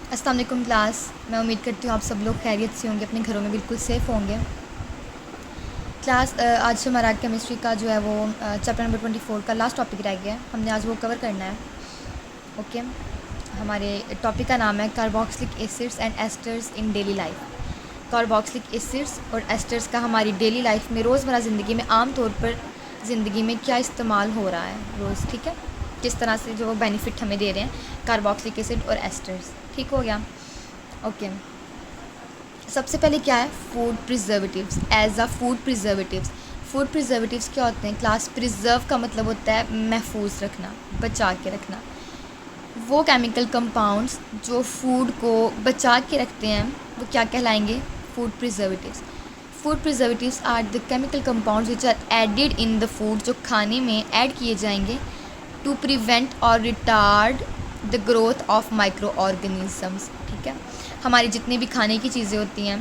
अस्सलाम वालेकुम क्लास। मैं उम्मीद करती हूँ आप सब लोग खैरियत से होंगे, अपने घरों में बिल्कुल सेफ़ होंगे। क्लास आज हमारा केमिस्ट्री का जो है वो चैप्टर नंबर 24 का लास्ट टॉपिक रह गया है। हमने आज वो कवर करना है। ओके, हमारे टॉपिक का नाम है carboxylic acids and asters in daily life. Carboxylic acids और एस्टर्स का हमारी डेली लाइफ में, रोज़मर्रा ज़िंदगी में, आम तौर पर ज़िंदगी में क्या इस्तेमाल हो रहा है रोज़। ठीक है, किस तरह से जो बेनिफिट हमें दे रहे हैं कार्बोक्सिलिक एसिड और एस्टर्स। ठीक हो गया। ओके, सबसे पहले क्या है, food preservatives as a food preservatives. Food preservatives क्या होते हैं क्लास? प्रिजर्व का मतलब होता है महफूज रखना, बचा के रखना। वो केमिकल कंपाउंड्स जो फूड को बचा के रखते हैं वो क्या कहलाएंगे? Food preservatives. Food preservatives are the chemical compounds which are added in the food, जो खाने में ऐड किए जाएंगे to prevent or retard the growth of microorganisms. ठीक है, हमारी जितनी भी खाने की चीज़ें होती हैं,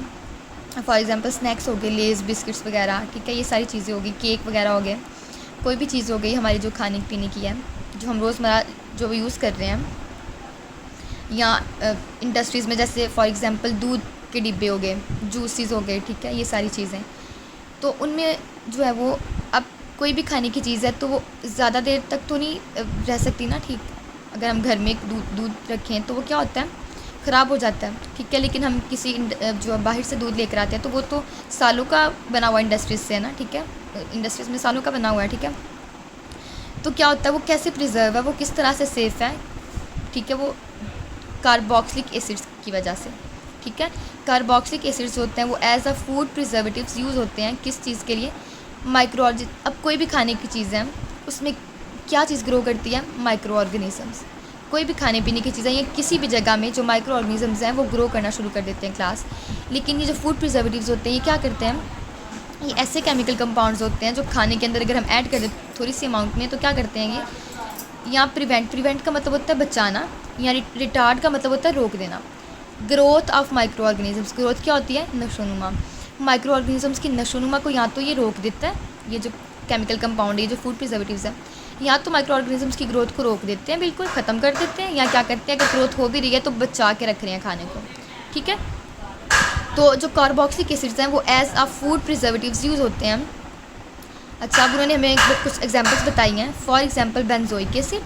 फॉर एग्जांपल स्नैक्स हो गए, लेज़, बिस्किट्स वगैरह, ठीक है, ये सारी चीज़ें हो गई, केक वगैरह हो गए, कोई भी चीज़ हो गई हमारी जो खाने पीने की है, जो हम रोज़मर्रा जो यूज़ कर रहे हैं, या इंडस्ट्रीज़ में जैसे फॉर एग्जांपल दूध के डिब्बे हो गए, जूसेस हो गए, ठीक है, ये सारी चीज़ें, तो उनमें जो है वो अब कोई भी खाने की चीज़ है तो वो ज़्यादा देर तक तो नहीं रह सकती ना। ठीक, अगर हम घर में दूध रखें तो वो क्या होता है, ख़राब हो जाता है। ठीक है, लेकिन हम किसी जो बाहर से दूध लेकर आते हैं तो वो तो सालों का बना हुआ इंडस्ट्रीज़ से है ना। ठीक है, इंडस्ट्रीज़ में सालों का बना हुआ है। ठीक है, तो क्या होता है, वो कैसे प्रिजर्व है, वो किस तरह से सेफ़ है? ठीक है, वो कार्बोक्सिलिक एसिड्स की वजह से। ठीक है, कार्बोक्सिलिक एसिड्स होते हैं वो as a food preservatives use होते हैं किस चीज़ के लिए? माइक्रो। अब कोई भी खाने की चीज़ है उसमें क्या चीज़ ग्रो करती है? Micro organisms. कोई भी खाने पीने की चीज़ें या किसी भी जगह में जो माइक्रो ऑर्गेनिजम्स हैं वो ग्रो करना शुरू कर देते हैं क्लास। लेकिन ये जो फूड प्रिजर्वेटिव्स होते हैं ये क्या करते हैं? ये ऐसे केमिकल कंपाउंड्स होते हैं जो खाने के अंदर अगर हम ऐड कर दें थोड़ी सी अमाउंट में तो क्या करते हैं ये? यहाँ प्रिवेंट का मतलब होता है बचाना, या रिटार्ड का मतलब होता है रोक देना। Growth of micro organisms. Growth क्या होती है? नशोनुमा। माइक्रो ऑर्गेनिजम्स की नशोनुमा को या तो ये रोक देता है, ये जो केमिकल कंपाउंड है, ये जो फूड प्रिजर्वेटिव्स है, या तो माइक्रो ऑर्गेनिजम्स की ग्रोथ को रोक देते हैं, बिल्कुल ख़त्म कर देते हैं, या क्या करते हैं अगर ग्रोथ हो भी रही है तो बचा के रख रहे हैं खाने को। ठीक है, तो जो कार्बोक्सिलिक एसिड्स हैं वो as a food preservatives use होते हैं। अच्छा, अब उन्होंने हमें कुछ एग्जांपल्स बताई हैं। For example benzoic acid,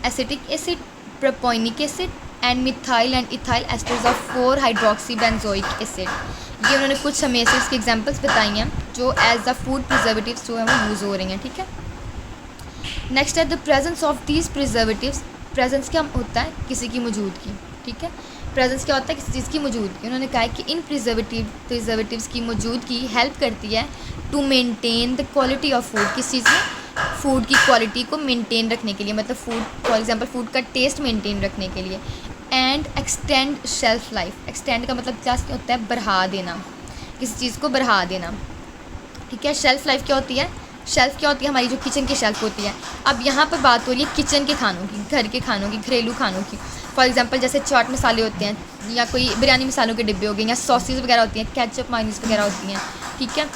acetic acid, propionic acid and methyl and ethyl asters of 4 hydroxy benzoic acid. ये उन्होंने कुछ हमें एसिड्स की एग्जांपल्स बताई हैं जो एज अ फूड प्रिजर्वेटिव्स जो है वो यूज़ हो रही हैं। ठीक है, नेक्स्ट है the presence of these preservatives. Presence क्या होता है? किसी की मौजूदगी। ठीक है, प्रेजेंस क्या होता है? किसी चीज़ की मौजूदगी। उन्होंने कहा है कि इन प्रिजर्वेटिव्स की मौजूदगी हेल्प करती है to maintain the quality of food. किस चीज़ में? फूड की क्वालिटी को मेंटेन रखने के लिए, मतलब फूड फॉर एग्जांपल फूड का टेस्ट मेंटेन रखने के लिए। And extend shelf life. Extend का मतलब क्या होता है? बढ़ा देना, किसी चीज़ को बढ़ा देना। ठीक है, शेल्फ लाइफ क्या होती है? शेल्फ़ क्या होती है? हमारी जो किचन की शेल्फ़ होती है। अब यहाँ पर बात हो रही है किचन के खानों की, घर के खानों की, घरेलू खानों की। फॉर एग्जांपल जैसे चाट मसाले होते हैं, या कोई बिरयानी मसालों के डिब्बे हो गए, या सॉसेज वगैरह होती हैं, केचप मायोनीज़ वगैरह होती हैं। ठीक है,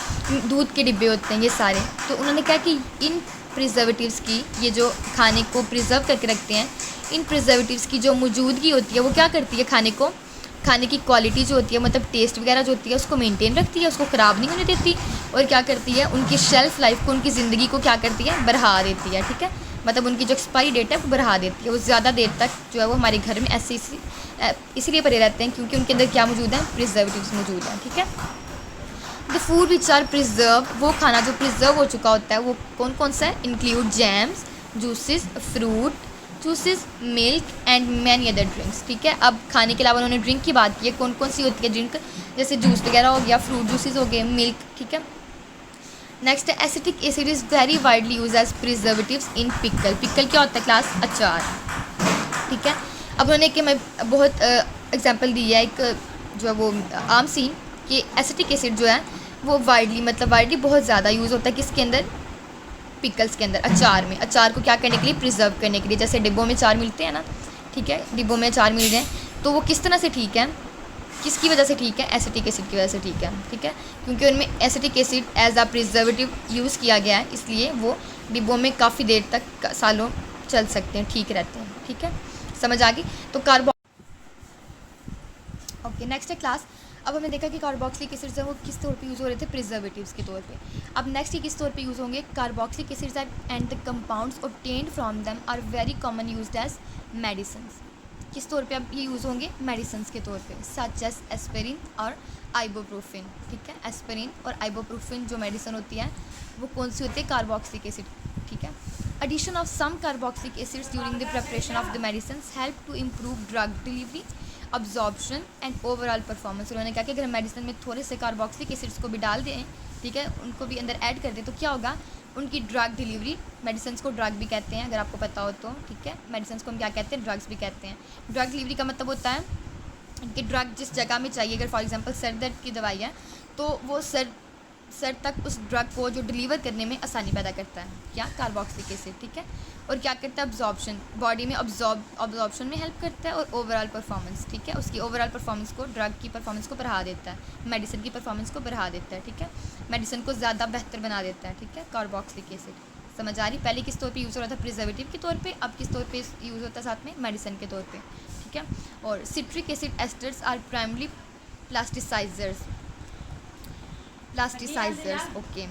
दूध के डिब्बे होते हैं, ये सारे। तो उन्होंने कहा कि इन प्रिजर्वेटिव्स की, ये जो खाने को प्रिजर्व करके रखते हैं, इन प्रिजर्वेटिव्स की जो मौजूदगी होती है वो क्या करती है? खाने की क्वालिटी जो होती है, मतलब टेस्ट वगैरह जो होती है उसको मेंटेन रखती है, उसको ख़राब नहीं होने देती। और क्या करती है? उनकी शेल्फ़ लाइफ को, उनकी ज़िंदगी को क्या करती है? बढ़ा देती है। ठीक है, मतलब उनकी जो एक्सपायरी डेट है वो बढ़ा देती है। वो ज़्यादा देर तक जो है वो हमारे घर में ऐसे इसीलिए पड़े रहते हैं क्योंकि उनके अंदर क्या मौजूद है? प्रिजर्वेटिव्स मौजूद हैं। ठीक है, the food which are preserve. वो खाना जो प्रिजर्व हो चुका होता है वो कौन कौन सा है? Include jams, juices, fruit juices, milk and many other drinks. ठीक है, अब खाने के अलावा उन्होंने ड्रिंक की बात की है। कौन कौन सी होती है ड्रिंक? जैसे जूस वगैरह हो गया, फ्रूट जूसेस हो गए, मिल्क। ठीक है, नेक्स्ट है acetic acid is very widely use as preservatives in pickle. Pickle क्या होता है क्लास? अचार। ठीक है, अब उन्होंने कि मैं बहुत एग्जांपल दी है, एक जो है वो आम सी कि एसिटिक एसिड जो है वो वाइडली बहुत ज़्यादा यूज़ होता है किसके अंदर? पिकल्स के अंदर, अचार में। अचार को क्या करने के लिए? प्रिजर्व करने के लिए। जैसे डिब्बों में अचार मिलते हैं ना, ठीक है, डिब्बों में अचार मिल रहे हैं, तो वो किस तरह से ठीक है? किसकी वजह से ठीक है? एसिटिक एसिड की वजह से ठीक है। ठीक है, क्योंकि उनमें acetic acid as a preservative use किया गया है, इसलिए वो डिब्बों में काफ़ी देर तक, सालों चल सकते हैं, ठीक रहते हैं। ठीक है, समझ आ गई? तो ओके, नेक्स्ट है क्लास। अब हमने देखा कि कार्बोक्सिलिक एसिड्स हैं वो किस तौर पे यूज़ हो रहे थे, प्रिजर्वेटिव्स के तौर पे। अब नेक्स्ट ये किस तौर पे यूज़ होंगे, carboxylic acids and the compounds obtained from them are very common used as medicines. किस तौर पे अब ये यूज़ होंगे, मेडिसिन्स के तौर पे, सच एज एस्पिरिन और आइबोप्रोफिन। ठीक है, एस्पिरिन और आइबोप्रोफिन जो मेडिसिन होती है वो कौन सी होती है, कार्बोक्सिलिक एसिड। ठीक है, addition of some carboxylic acids during the preparation of the medicines help to improve drug delivery, absorption and overall performance। उन्होंने कहा कि अगर हम मेडिसिन में थोड़े से कार्बोक्सिलिक एसिड्स को भी डाल दें, ठीक है, उनको भी अंदर ऐड कर दें, तो क्या होगा, उनकी ड्रग डिलीवरी, मेडिसिन को ड्रग भी कहते हैं अगर आपको पता हो तो, ठीक है, मेडिसिन को हम क्या कहते हैं, ड्रग्स भी कहते हैं। ड्रग डिलीवरी का मतलब होता है कि ड्रग जिस जगह में चाहिए, अगर फॉर एग्जांपल सर दर्द की दवाई है तो वो सर तक उस ड्रग को जो डिलीवर करने में आसानी पैदा करता है, क्या, कार्बोक्सिलिक एसिड। ठीक है, और क्या करता है, अब्जॉर्प्शन, बॉडी में अब्जॉर्प्शन में हेल्प करता है, और ओवरऑल परफॉर्मेंस, ठीक है, उसकी ओवरऑल परफॉर्मेंस को, ड्रग की परफॉर्मेंस को बढ़ा देता है, मेडिसिन की परफॉर्मेंस को बढ़ा देता है। ठीक है, मेडिसिन को ज़्यादा बेहतर बना देता है। ठीक है, कार्बोक्सिलिक एसिड, समझ आ रही, पहले किस तौर पे यूज़ हो रहा था, प्रिजर्वेटिव के तौर पे, अब किस तौर पे यूज़ होता है साथ में, मेडिसिन के तौर पे। ठीक है, और citric acid esters are primary plasticisers. Okay,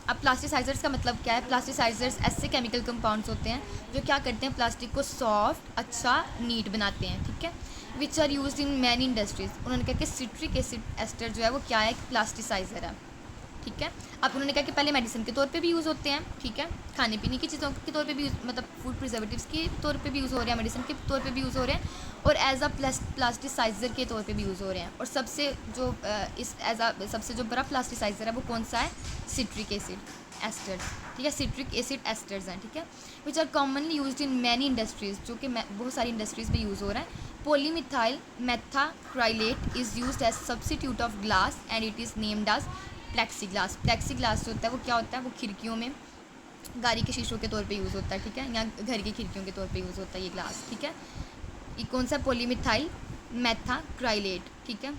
अब प्लास्टिसाइजर्स का मतलब क्या है, प्लास्टिसाइजर्स ऐसे केमिकल कंपाउंड्स होते हैं जो क्या करते हैं, प्लास्टिक को सॉफ्ट, अच्छा, नीट बनाते हैं। ठीक है, which are used in many industries. उन्होंने कहा कि सिट्रिक एसिड एस्टर जो है वो क्या है, एक प्लास्टिसाइजर है। ठीक है, अब उन्होंने कहा कि पहले मेडिसिन के तौर पे भी यूज़ होते हैं, ठीक है, खाने पीने की चीज़ों के तौर पे भी मतलब फूड प्रिजर्वेटिव्स के तौर पे भी यूज़ हो रहे हैं, मेडिसिन के तौर पे भी यूज़ हो रहे हैं, और एज अ प्लास्टिसाइज़र के तौर पे भी यूज़ हो रहे हैं। और सबसे जो सबसे जो बड़ा प्लास्टिसाइज़र है वो कौन सा है, सिट्रिक एसिड एस्टर्स। ठीक है, सिट्रिक एसिड एस्टर्स हैं। ठीक है, which are commonly used in many industries, जो कि बहुत सारी इंडस्ट्रीज़ में यूज़ हो रहा है। Polymethyl methacrylate is used as substitute of glass and it is named as plexiglass. Plexiglass जो होता है वो क्या होता है, वो खिड़कियों में, गाड़ी के शीशों के तौर पे यूज़ होता है। ठीक है, या घर की खिड़कियों के तौर पे यूज़ होता है ये ग्लास। ठीक है, ये कौन सा, पोलीमिथाइल मेथाक्राइलेट। ठीक है,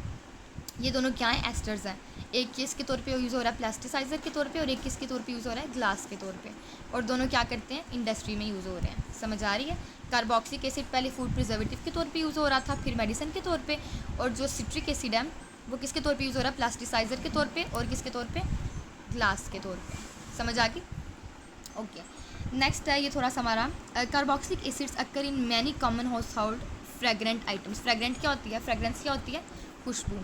ये दोनों क्या हैं, एस्टर्स हैं। एक किस के तौर पे यूज़ हो रहा है, प्लास्टिसाइजर के तौर पे, और एक किस के तौर पे यूज़ हो रहा है, ग्लास के तौर पे, और दोनों क्या करते हैं, इंडस्ट्री में यूज़ हो रहे हैं। समझ आ रही है, कार्बोक्सिलिक एसिड पहले फूड प्रिजर्वेटिव के तौर पे यूज़ हो रहा था, फिर मेडिसिन के तौर पे, और जो सिट्रिक एसिड है वो किसके तौर पे यूज़ हो रहा है, प्लास्टिसाइजर के तौर पे, और किसके तौर पे, ग्लास के तौर पे। समझ आ गई, ओके। नेक्स्ट है ये थोड़ा सा हमारा, carboxylic acids occur in many common house hold fragrant items. Fragrant क्या होती है, फ्रेगरेंस क्या होती है, खुशबू।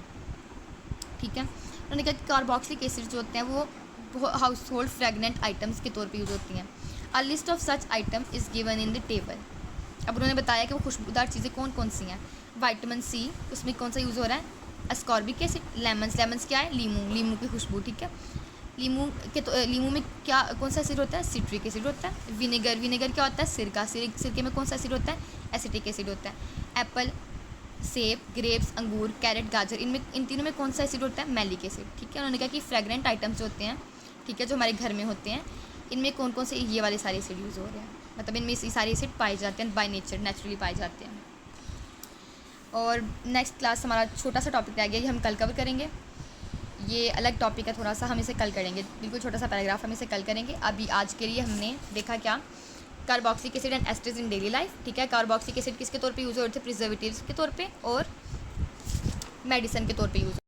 ठीक है, उन्होंने कहा कि कार्बोक्सिलिक एसिड जो होते हैं वो हाउस होल्ड फ्रेगरेंट आइटम्स के तौर पे यूज़ होती हैं। A list of such item is given in the table. अब उन्होंने बताया कि वो खुशबूदार चीज़ें कौन कौन सी हैं। विटामिन सी, उसमें कौन सा यूज़ हो रहा है, अस्कॉर्बिक एसिड। लेमन्स क्या है, लीमू की खुशबू। ठीक है, लीमू में क्या, कौन सा एसिड होता है, सिट्रिक एसिड होता है। विनेगर क्या होता है, सिरका। सिरके में कौन सा एसिड होता है, एसिटिक एसिड होता है। एप्पल, सेब, ग्रेप्स, अंगूर, कैरेट, गाजर, इन तीनों में कौन सा एसिड होता है, मैलिक एसिड। ठीक है, उन्होंने कहा कि फ्रेगरेंट आइटम्स जो होते हैं, ठीक है, जो हमारे घर में होते हैं, इनमें कौन कौन से ये वाले सारे एसिड यूज़ हो रहे हैं, मतलब इनमें ये सारे एसिड पाए जाते हैं बाय नेचर, नेचुरली पाए जाते हैं। और नेक्स्ट क्लास हमारा छोटा सा टॉपिक रह गया, ये हम कल कवर करेंगे। ये अलग टॉपिक है थोड़ा सा, हम इसे कल करेंगे, बिल्कुल छोटा सा पैराग्राफ हम इसे कल करेंगे। अभी आज के लिए हमने देखा क्या, carboxylic acid and asters in daily life. ठीक है, कार्बोक्सिलिक एसिड किसके तौर पे यूज़ हो रहे थे, प्रिजर्वेटिव्स के तौर पे, और मेडिसिन के तौर पे यूज़